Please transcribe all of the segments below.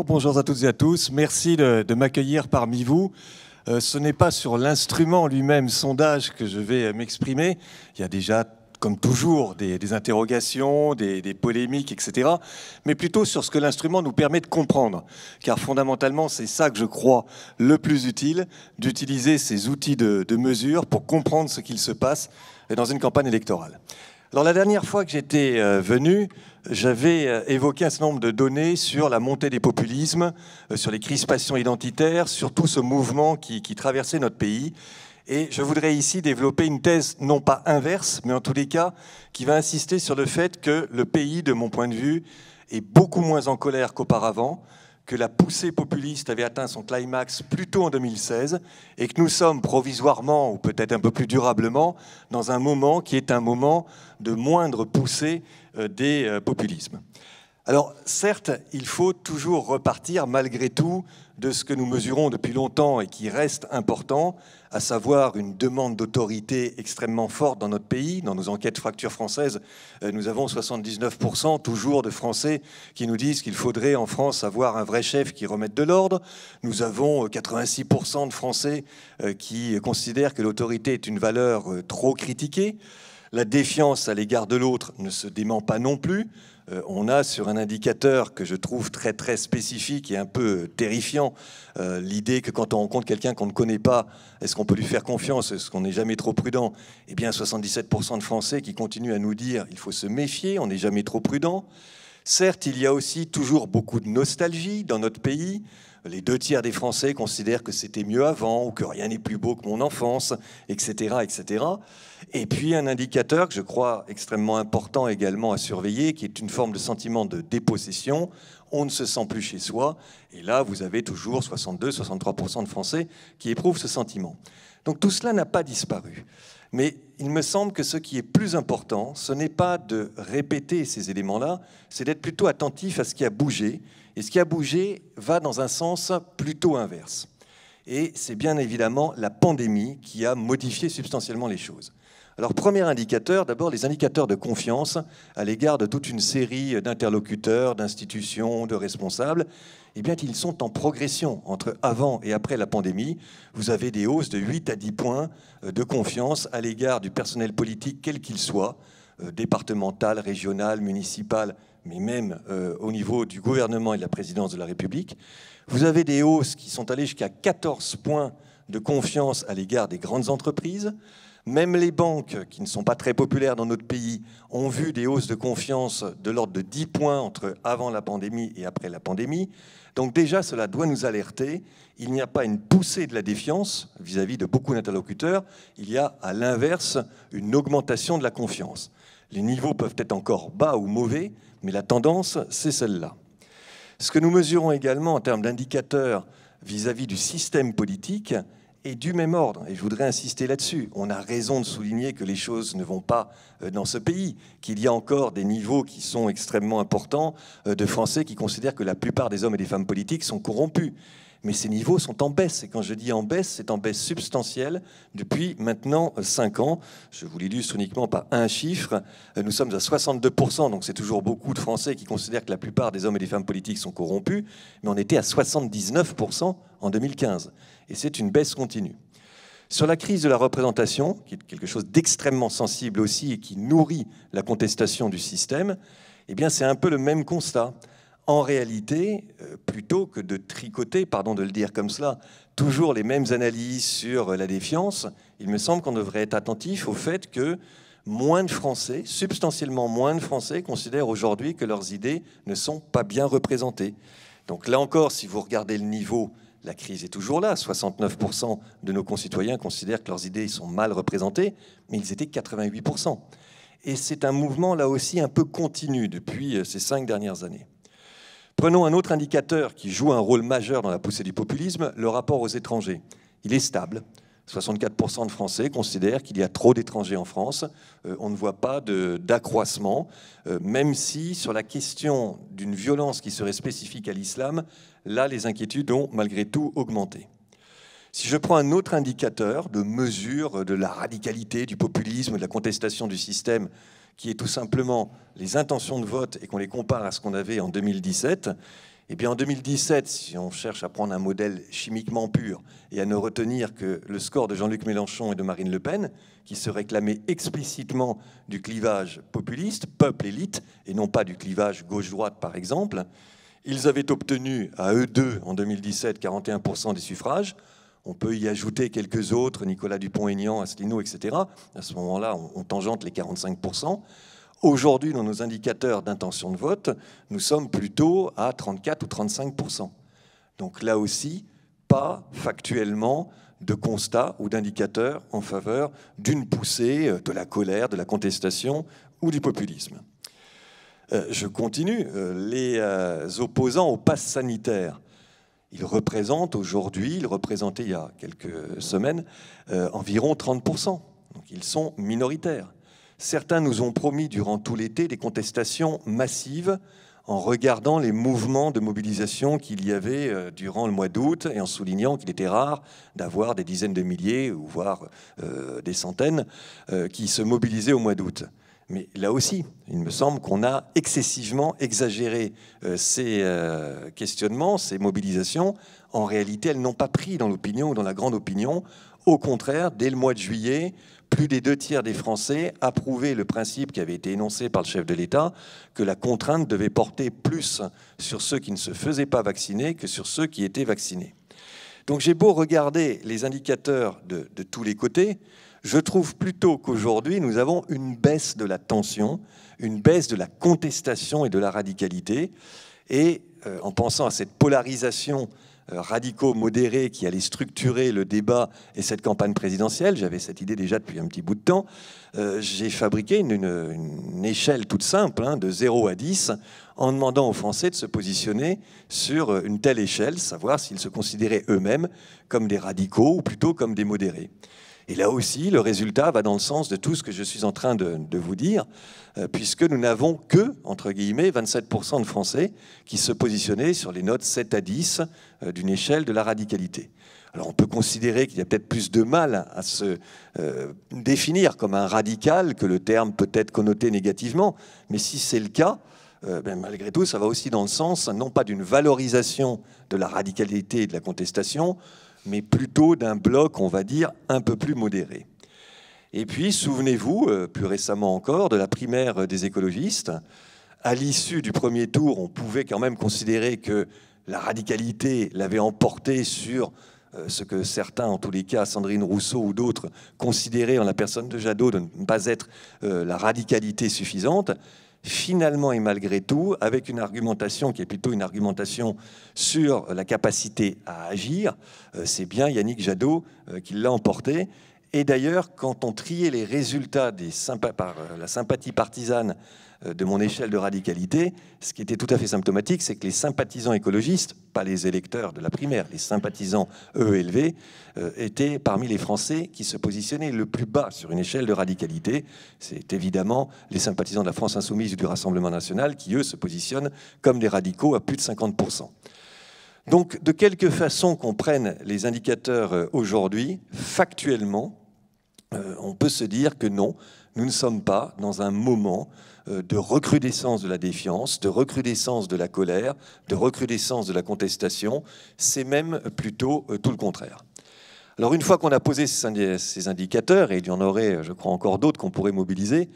Bonjour à toutes et à tous. Merci de m'accueillir parmi vous. Ce n'est pas sur l'instrument lui-même, sondage, que je vais m'exprimer. Il y a déjà, comme toujours, des interrogations, des polémiques, etc. Mais plutôt sur ce que l'instrument nous permet de comprendre. Car fondamentalement, c'est ça que je crois le plus utile, d'utiliser ces outils de mesure pour comprendre ce qu'il se passe dans une campagne électorale. Alors la dernière fois que j'étais venu, j'avais évoqué un certain nombre de données sur la montée des populismes, sur les crispations identitaires, sur tout ce mouvement qui traversait notre pays. Et je voudrais ici développer une thèse, non pas inverse, mais en tous les cas, qui va insister sur le fait que le pays, de mon point de vue, est beaucoup moins en colère qu'auparavant, que la poussée populiste avait atteint son climax plus tôt en 2016 et que nous sommes provisoirement, ou peut-être un peu plus durablement, dans un moment qui est un moment de moindre poussée des populismes. Alors certes, il faut toujours repartir malgré tout de ce que nous mesurons depuis longtemps et qui reste important, à savoir une demande d'autorité extrêmement forte dans notre pays. Dans nos enquêtes Fracture française, nous avons 79% toujours de Français qui nous disent qu'il faudrait en France avoir un vrai chef qui remette de l'ordre. Nous avons 86% de Français qui considèrent que l'autorité est une valeur trop critiquée. La défiance à l'égard de l'autre ne se dément pas non plus. On a sur un indicateur que je trouve très spécifique et un peu terrifiant l'idée que quand on rencontre quelqu'un qu'on ne connaît pas, est-ce qu'on peut lui faire confiance? Est-ce qu'on n'est jamais trop prudent? Eh bien, 77% de Français qui continuent à nous dire il faut se méfier, on n'est jamais trop prudent. Certes, il y a aussi toujours beaucoup de nostalgie dans notre pays. Les 2 tiers des Français considèrent que c'était mieux avant ou que rien n'est plus beau que mon enfance, etc., etc. Et puis un indicateur que je crois extrêmement important également à surveiller, qui est une forme de sentiment de dépossession. On ne se sent plus chez soi. Et là, vous avez toujours 62-63% de Français qui éprouvent ce sentiment. Donc tout cela n'a pas disparu. Mais il me semble que ce qui est plus important, ce n'est pas de répéter ces éléments-là, c'est d'être plutôt attentif à ce qui a bougé. Et ce qui a bougé va dans un sens plutôt inverse. Et c'est bien évidemment la pandémie qui a modifié substantiellement les choses. Alors, premier indicateur, d'abord les indicateurs de confiance à l'égard de toute une série d'interlocuteurs, d'institutions, de responsables. Eh bien, ils sont en progression entre avant et après la pandémie. Vous avez des hausses de 8 à 10 points de confiance à l'égard du personnel politique, quel qu'il soit, départemental, régional, municipal, mais même au niveau du gouvernement et de la présidence de la République. Vous avez des hausses qui sont allées jusqu'à 14 points de confiance à l'égard des grandes entreprises. Même les banques, qui ne sont pas très populaires dans notre pays, ont vu des hausses de confiance de l'ordre de 10 points entre avant la pandémie et après la pandémie. Donc déjà, cela doit nous alerter. Il n'y a pas une poussée de la défiance vis-à-vis de beaucoup d'interlocuteurs. Il y a, à l'inverse, une augmentation de la confiance. Les niveaux peuvent être encore bas ou mauvais, mais la tendance, c'est celle-là. Ce que nous mesurons également en termes d'indicateurs vis-à-vis du système politique est du même ordre. Et je voudrais insister là-dessus. On a raison de souligner que les choses ne vont pas dans ce pays, qu'il y a encore des niveaux qui sont extrêmement importants de Français qui considèrent que la plupart des hommes et des femmes politiques sont corrompus. Mais ces niveaux sont en baisse. Et quand je dis en baisse, c'est en baisse substantielle depuis maintenant 5 ans. Je vous l'illustre uniquement par un chiffre. Nous sommes à 62%, donc c'est toujours beaucoup de Français qui considèrent que la plupart des hommes et des femmes politiques sont corrompus. Mais on était à 79% en 2015. Et c'est une baisse continue. Sur la crise de la représentation, qui est quelque chose d'extrêmement sensible aussi et qui nourrit la contestation du système, eh bien c'est un peu le même constat. En réalité, plutôt que de tricoter, pardon de le dire comme cela, toujours les mêmes analyses sur la défiance, il me semble qu'on devrait être attentif au fait que moins de Français, substantiellement moins de Français, considèrent aujourd'hui que leurs idées ne sont pas bien représentées. Donc là encore, si vous regardez le niveau, la crise est toujours là. 69% de nos concitoyens considèrent que leurs idées sont mal représentées, mais ils étaient 88%. Et c'est un mouvement, là aussi, un peu continu depuis ces 5 dernières années. Prenons un autre indicateur qui joue un rôle majeur dans la poussée du populisme, le rapport aux étrangers. il est stable. 64% de Français considèrent qu'il y a trop d'étrangers en France. On ne voit pas d'accroissement, même si sur la question d'une violence qui serait spécifique à l'islam, là, les inquiétudes ont malgré tout augmenté. Si je prends un autre indicateur de mesure de la radicalité, du populisme, de la contestation du système, qui est tout simplement les intentions de vote et qu'on les compare à ce qu'on avait en 2017, eh bien en 2017, si on cherche à prendre un modèle chimiquement pur et à ne retenir que le score de Jean-Luc Mélenchon et de Marine Le Pen, qui se réclamaient explicitement du clivage populiste, peuple-élite, et non pas du clivage gauche-droite par exemple, ils avaient obtenu à eux deux en 2017 41% des suffrages. On peut y ajouter quelques autres, Nicolas Dupont-Aignan, Asselineau, etc. À ce moment-là, on tangente les 45%. Aujourd'hui, dans nos indicateurs d'intention de vote, nous sommes plutôt à 34 ou 35%. Donc là aussi, pas factuellement de constat ou d'indicateur en faveur d'une poussée de la colère, de la contestation ou du populisme. Je continue. Les opposants au pass sanitaire, ils représentent aujourd'hui, ils représentaient il y a quelques semaines, environ 30%. Donc ils sont minoritaires. Certains nous ont promis durant tout l'été des contestations massives en regardant les mouvements de mobilisation qu'il y avait durant le mois d'août et en soulignant qu'il était rare d'avoir des dizaines de milliers ou voire des centaines qui se mobilisaient au mois d'août. Mais là aussi, il me semble qu'on a excessivement exagéré ces questionnements, ces mobilisations. En réalité, elles n'ont pas pris dans l'opinion ou dans la grande opinion. Au contraire, dès le mois de juillet, plus des 2 tiers des Français approuvaient le principe qui avait été énoncé par le chef de l'État, que la contrainte devait porter plus sur ceux qui ne se faisaient pas vacciner que sur ceux qui étaient vaccinés. Donc j'ai beau regarder les indicateurs de tous les côtés, je trouve plutôt qu'aujourd'hui, nous avons une baisse de la tension, une baisse de la contestation et de la radicalité. Et en pensant à cette polarisation radicaux-modérés qui allait structurer le débat et cette campagne présidentielle, j'avais cette idée déjà depuis un petit bout de temps, j'ai fabriqué une échelle toute simple, de 0 à 10, en demandant aux Français de se positionner sur une telle échelle, savoir s'ils se considéraient eux-mêmes comme des radicaux ou plutôt comme des modérés. Et là aussi, le résultat va dans le sens de tout ce que je suis en train de vous dire, puisque nous n'avons que, entre guillemets, 27% de Français qui se positionnaient sur les notes 7 à 10 d'une échelle de la radicalité. Alors on peut considérer qu'il y a peut-être plus de mal à se définir comme un radical, que le terme peut être connoté négativement, mais si c'est le cas, malgré tout, ça va aussi dans le sens, non pas d'une valorisation de la radicalité et de la contestation, mais plutôt d'un bloc, on va dire, un peu plus modéré. Et puis, souvenez-vous, plus récemment encore, de la primaire des écologistes. À l'issue du premier tour, on pouvait quand même considérer que la radicalité l'avait emporté sur ce que certains, en tous les cas, Sandrine Rousseau ou d'autres, considéraient en la personne de Jadot de ne pas être la radicalité suffisante. Finalement et malgré tout, avec une argumentation qui est plutôt une argumentation sur la capacité à agir, c'est bien Yannick Jadot qui l'a emporté. Et d'ailleurs, quand on triait les résultats par la sympathie partisane de mon échelle de radicalité, ce qui était tout à fait symptomatique, c'est que les sympathisants écologistes, pas les électeurs de la primaire, les sympathisants EELV, étaient parmi les Français qui se positionnaient le plus bas sur une échelle de radicalité. C'est évidemment les sympathisants de la France Insoumise ou du Rassemblement National qui, eux, se positionnent comme des radicaux à plus de 50%. Donc, de quelque façon qu'on prenne les indicateurs aujourd'hui, factuellement, on peut se dire que non, nous ne sommes pas dans un moment de recrudescence de la défiance, de recrudescence de la colère, de recrudescence de la contestation. C'est même plutôt tout le contraire. Alors une fois qu'on a posé ces indicateurs, et il y en aurait, je crois, encore d'autres qu'on pourrait mobiliser,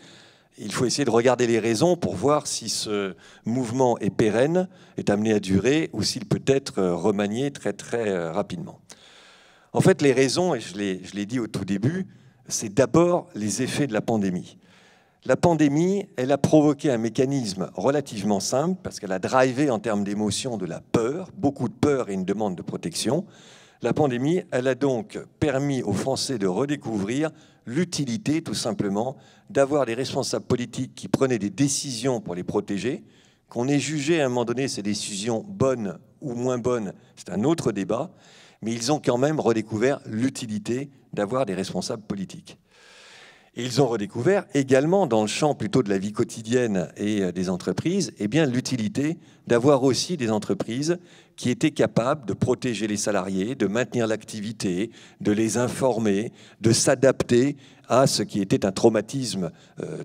il faut essayer de regarder les raisons pour voir si ce mouvement est pérenne, est amené à durer, ou s'il peut être remanié très très rapidement. En fait, les raisons, et je l'ai dit au tout début, c'est d'abord les effets de la pandémie. La pandémie, elle a provoqué un mécanisme relativement simple, parce qu'elle a drivé en termes d'émotion de la peur, beaucoup de peur et une demande de protection. La pandémie, elle a donc permis aux Français de redécouvrir l'utilité, tout simplement, d'avoir des responsables politiques qui prenaient des décisions pour les protéger, qu'on ait jugé à un moment donné ces décisions bonnes ou moins bonnes, c'est un autre débat, Mais ils ont quand même redécouvert l'utilité d'avoir des responsables politiques. Et ils ont redécouvert également, dans le champ plutôt de la vie quotidienne et des entreprises, eh bien, l'utilité d'avoir aussi des entreprises qui étaient capables de protéger les salariés, de maintenir l'activité, de les informer, de s'adapter à ce qui était un traumatisme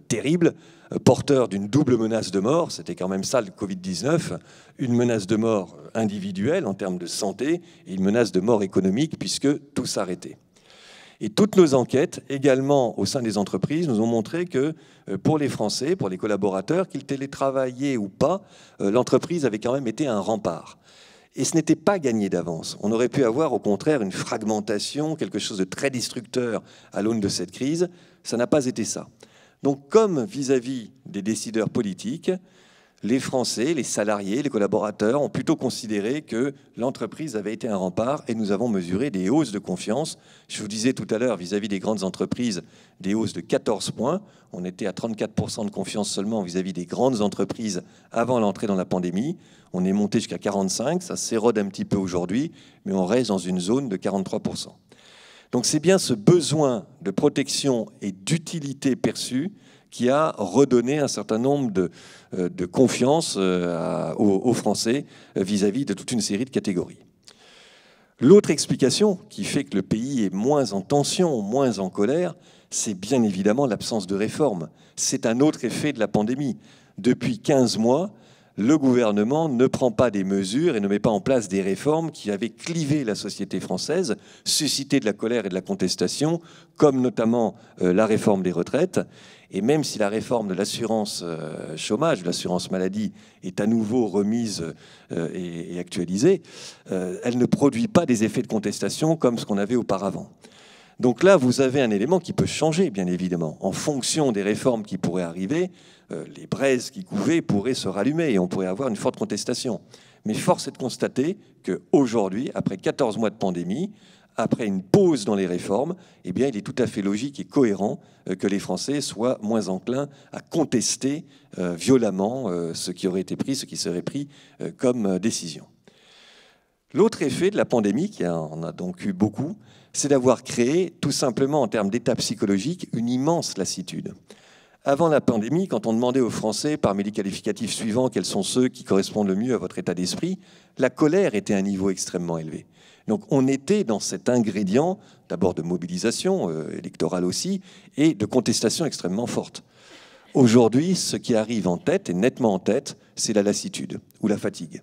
terrible, porteur d'une double menace de mort. C'était quand même ça le Covid-19, une menace de mort individuelle en termes de santé et une menace de mort économique puisque tout s'arrêtait. Et toutes nos enquêtes, également au sein des entreprises, nous ont montré que pour les Français, pour les collaborateurs, qu'ils télétravaillaient ou pas, l'entreprise avait quand même été un rempart. Et ce n'était pas gagné d'avance. On aurait pu avoir au contraire une fragmentation, quelque chose de très destructeur à l'aune de cette crise. Ça n'a pas été ça. Donc comme vis-à-vis des décideurs politiques, les Français, les salariés, les collaborateurs ont plutôt considéré que l'entreprise avait été un rempart et nous avons mesuré des hausses de confiance. Je vous disais tout à l'heure, vis-à-vis des grandes entreprises, des hausses de 14 points. On était à 34% de confiance seulement vis-à-vis des grandes entreprises avant l'entrée dans la pandémie. On est monté jusqu'à 45%, ça s'érode un petit peu aujourd'hui, mais on reste dans une zone de 43%. Donc c'est bien ce besoin de protection et d'utilité perçue qui a redonné un certain nombre de confiance aux Français vis-à-vis de toute une série de catégories. L'autre explication qui fait que le pays est moins en tension, moins en colère, c'est bien évidemment l'absence de réforme. C'est un autre effet de la pandémie. Depuis 15 mois, le gouvernement ne prend pas des mesures et ne met pas en place des réformes qui avaient clivé la société française, suscité de la colère et de la contestation, comme notamment la réforme des retraites. Et même si la réforme de l'assurance chômage, de l'assurance maladie, est à nouveau remise et actualisée, elle ne produit pas des effets de contestation comme ce qu'on avait auparavant. Donc là, vous avez un élément qui peut changer, bien évidemment. En fonction des réformes qui pourraient arriver, les braises qui couvaient pourraient se rallumer et on pourrait avoir une forte contestation. Mais force est de constater qu'aujourd'hui, après 14 mois de pandémie, après une pause dans les réformes, eh bien, il est tout à fait logique et cohérent que les Français soient moins enclins à contester violemment ce qui aurait été pris, ce qui serait pris comme décision. L'autre effet de la pandémie, qui en a donc eu beaucoup, c'est d'avoir créé, tout simplement en termes d'état psychologique, une immense lassitude. Avant la pandémie, quand on demandait aux Français, parmi les qualificatifs suivants, quels sont ceux qui correspondent le mieux à votre état d'esprit, la colère était à un niveau extrêmement élevé. Donc on était dans cet ingrédient, d'abord de mobilisation électorale aussi, et de contestation extrêmement forte. Aujourd'hui, ce qui arrive en tête, et nettement en tête, c'est la lassitude ou la fatigue.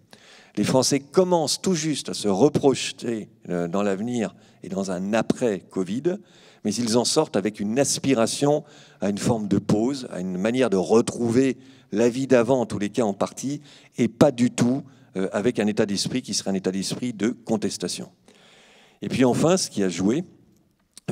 Les Français commencent tout juste à se reprojeter dans l'avenir et dans un après-Covid, mais ils en sortent avec une aspiration à une forme de pause, à une manière de retrouver la vie d'avant, en tous les cas en partie, et pas du tout avec un état d'esprit qui serait un état d'esprit de contestation. Et puis enfin, ce qui a joué,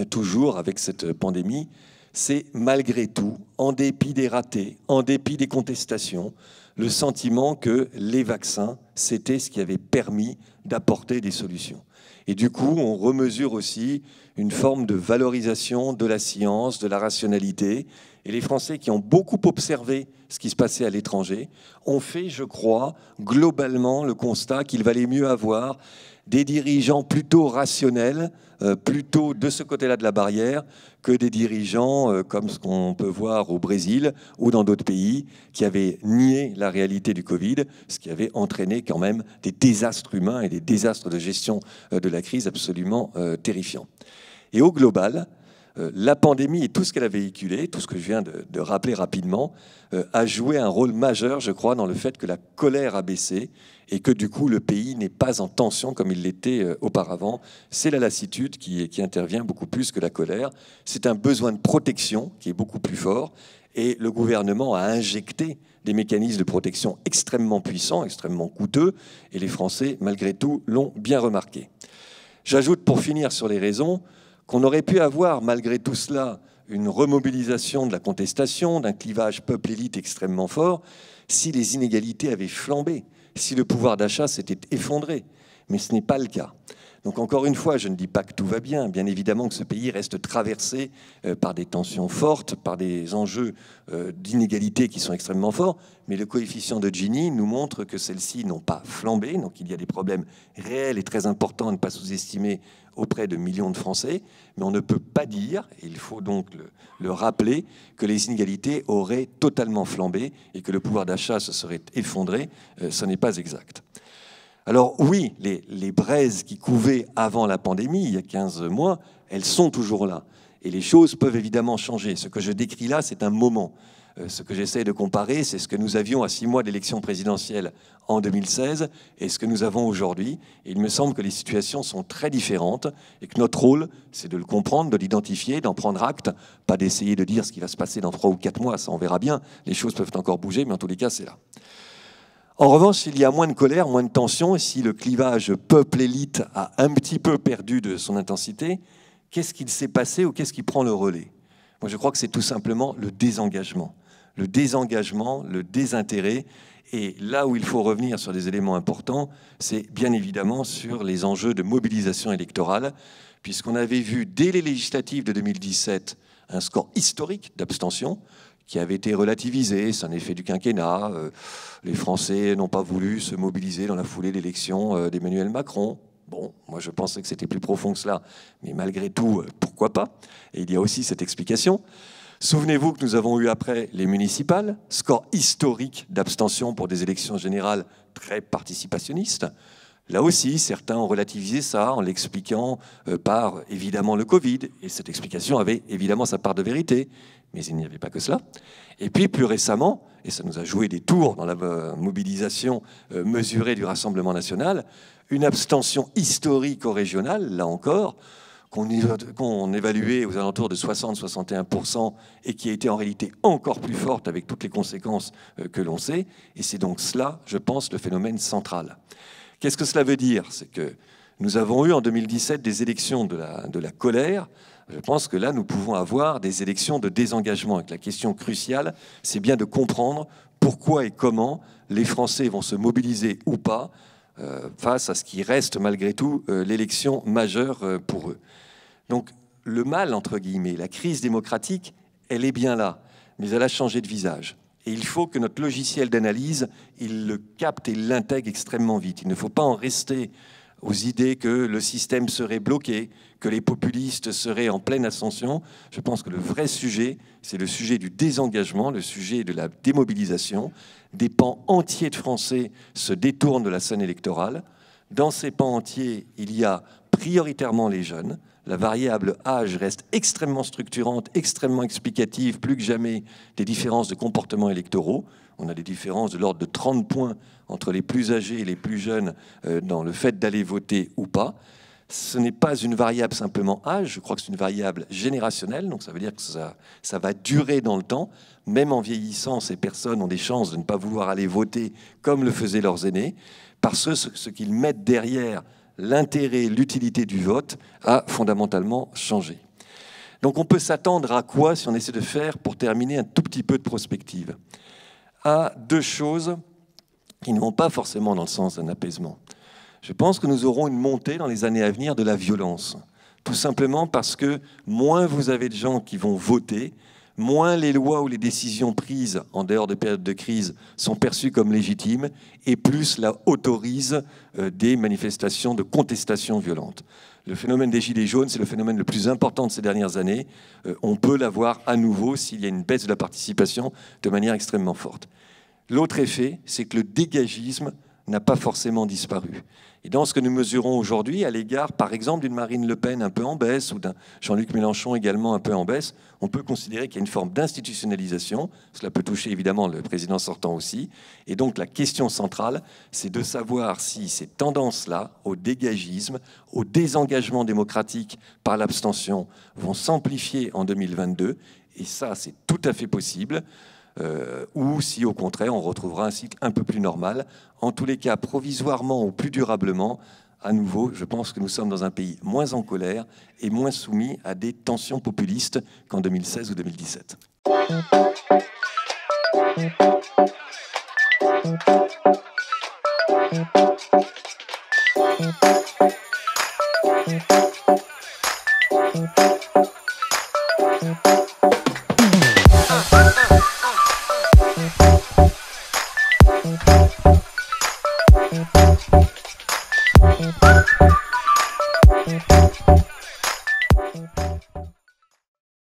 toujours avec cette pandémie, c'est malgré tout, en dépit des ratés, en dépit des contestations, le sentiment que les vaccins, c'était ce qui avait permis d'apporter des solutions. Et du coup, on remesure aussi une forme de valorisation de la science, de la rationalité. Et les Français qui ont beaucoup observé ce qui se passait à l'étranger ont fait, je crois, globalement le constat qu'il valait mieux avoir des dirigeants plutôt rationnels, plutôt de ce côté-là de la barrière, que des dirigeants comme ce qu'on peut voir au Brésil ou dans d'autres pays qui avaient nié la réalité du Covid, ce qui avait entraîné quand même des désastres humains et des désastres de gestion de la crise absolument terrifiants. Et au global, la pandémie et tout ce qu'elle a véhiculé, tout ce que je viens de rappeler rapidement, a joué un rôle majeur, je crois, dans le fait que la colère a baissé et que du coup le pays n'est pas en tension comme il l'était auparavant. C'est la lassitude qui intervient beaucoup plus que la colère. C'est un besoin de protection qui est beaucoup plus fort et le gouvernement a injecté des mécanismes de protection extrêmement puissants, extrêmement coûteux et les Français, malgré tout, l'ont bien remarqué. J'ajoute pour finir sur les raisons qu'on aurait pu avoir, malgré tout cela, une remobilisation de la contestation, d'un clivage peuple-élite extrêmement fort, si les inégalités avaient flambé, si le pouvoir d'achat s'était effondré. Mais ce n'est pas le cas. Donc encore une fois, je ne dis pas que tout va bien. Bien évidemment que ce pays reste traversé par des tensions fortes, par des enjeux d'inégalité qui sont extrêmement forts. Mais le coefficient de Gini nous montre que celles-ci n'ont pas flambé. Donc il y a des problèmes réels et très importants à ne pas sous-estimer auprès de millions de Français. Mais on ne peut pas dire, et il faut donc le rappeler, que les inégalités auraient totalement flambé et que le pouvoir d'achat se serait effondré. Ce n'est pas exact. Alors oui, les braises qui couvaient avant la pandémie, il y a 15 mois, elles sont toujours là. Et les choses peuvent évidemment changer. Ce que je décris là, c'est un moment. Ce que j'essaie de comparer, c'est ce que nous avions à 6 mois d'élection présidentielle en 2016 et ce que nous avons aujourd'hui. Et il me semble que les situations sont très différentes et que notre rôle, c'est de le comprendre, de l'identifier, d'en prendre acte, pas d'essayer de dire ce qui va se passer dans 3 ou 4 mois, ça on verra bien. Les choses peuvent encore bouger, mais en tous les cas, c'est là. En revanche, s'il y a moins de colère, moins de tension, et si le clivage peuple-élite a un petit peu perdu de son intensité, qu'est-ce qu'il s'est passé ou qu'est-ce qui prend le relais? Moi, je crois que c'est tout simplement le désengagement. Le désengagement, le désintérêt. Et là où il faut revenir sur des éléments importants, c'est bien évidemment sur les enjeux de mobilisation électorale, puisqu'on avait vu dès les législatives de 2017 un score historique d'abstention, qui avait été relativisé, c'est un effet du quinquennat. Les Français n'ont pas voulu se mobiliser dans la foulée d'élection d'Emmanuel Macron. Bon, moi je pensais que c'était plus profond que cela, mais malgré tout, pourquoi pas? Et il y a aussi cette explication. Souvenez-vous que nous avons eu après les municipales, score historique d'abstention pour des élections générales très participationnistes. Là aussi, certains ont relativisé ça en l'expliquant par, évidemment, le Covid. Et cette explication avait évidemment sa part de vérité. Mais il n'y avait pas que cela. Et puis, plus récemment, et ça nous a joué des tours dans la mobilisation mesurée du Rassemblement national, une abstention historique au régional, là encore, qu'on évaluait aux alentours de 60-61% et qui a été en réalité encore plus forte avec toutes les conséquences que l'on sait. Et c'est donc cela, je pense, le phénomène central. Qu'est-ce que cela veut dire? C'est que nous avons eu en 2017 des élections de la colère. Je pense que là, nous pouvons avoir des élections de désengagement. Et que la question cruciale, c'est bien de comprendre pourquoi et comment les Français vont se mobiliser ou pas face à ce qui reste malgré tout l'élection majeure pour eux. Donc le mal, entre guillemets, la crise démocratique, elle est bien là, mais elle a changé de visage. Et il faut que notre logiciel d'analyse, il le capte et l'intègre extrêmement vite. Il ne faut pas en rester aux idées que le système serait bloqué, que les populistes seraient en pleine ascension. Je pense que le vrai sujet, c'est le sujet du désengagement, le sujet de la démobilisation. Des pans entiers de Français se détournent de la scène électorale. Dans ces pans entiers, il y a prioritairement les jeunes. La variable âge reste extrêmement structurante, extrêmement explicative, plus que jamais, des différences de comportements électoraux. On a des différences de l'ordre de 30 points entre les plus âgés et les plus jeunes dans le fait d'aller voter ou pas. Ce n'est pas une variable simplement âge, je crois que c'est une variable générationnelle, donc ça veut dire que ça va durer dans le temps. Même en vieillissant, ces personnes ont des chances de ne pas vouloir aller voter comme le faisaient leurs aînés, parce que ce qu'ils mettent derrière l'intérêt, l'utilité du vote a fondamentalement changé. Donc on peut s'attendre à quoi si on essaie de faire, pour terminer, un tout petit peu de prospective? À deux choses qui ne vont pas forcément dans le sens d'un apaisement. Je pense que nous aurons une montée dans les années à venir de la violence. Tout simplement parce que moins vous avez de gens qui vont voter, moins les lois ou les décisions prises en dehors de périodes de crise sont perçues comme légitimes, et plus là autorise des manifestations de contestation violente. Le phénomène des gilets jaunes, c'est le phénomène le plus important de ces dernières années. On peut l'avoir à nouveau s'il y a une baisse de la participation de manière extrêmement forte. L'autre effet, c'est que le dégagisme n'a pas forcément disparu. Et dans ce que nous mesurons aujourd'hui, à l'égard, par exemple, d'une Marine Le Pen un peu en baisse ou d'un Jean-Luc Mélenchon également un peu en baisse, on peut considérer qu'il y a une forme d'institutionnalisation. Cela peut toucher évidemment le président sortant aussi. Et donc la question centrale, c'est de savoir si ces tendances-là, au dégagisme, au désengagement démocratique par l'abstention, vont s'amplifier en 2022. Et ça, c'est tout à fait possible. Ou si au contraire on retrouvera un cycle un peu plus normal. En tous les cas, provisoirement ou plus durablement, à nouveau, je pense que nous sommes dans un pays moins en colère et moins soumis à des tensions populistes qu'en 2016 ou 2017.